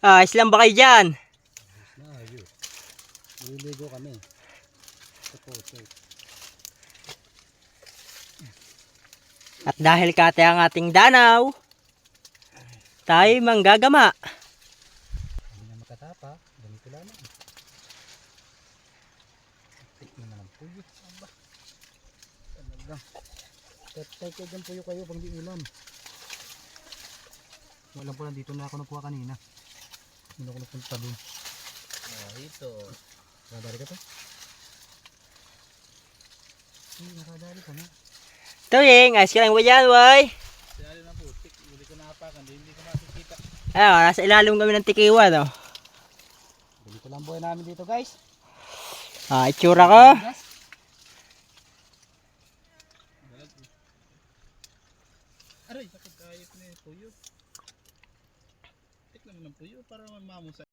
Ayos lang ba kayo dyan? Na, ayos. Nililigo kami. Sa poso. At dahil kate ang ating danaw, tayo manggagama. Hindi na makatapa. Ganito lang. Tik naman ang puyo. Aba. Talagang. Tatay ko dyan puyo kayo pang di ulam. Walang po lang dito na ako nakuha kanina. Hindi ako napunta doon. Ito. Nakadali ka pa? Nakadali ka na. Tuying, ayos ka lang ba dyan, boy? Siyali ng putik. Hindi ko napakan. Hindi ko makikita. Ayun, nasa ilalim kami ng tikiwa, no? Ganito lang buhay namin dito guys. Itsura ko. Aray, sakit kahit na yung puyo. Tik naman ng puyo para mamusay.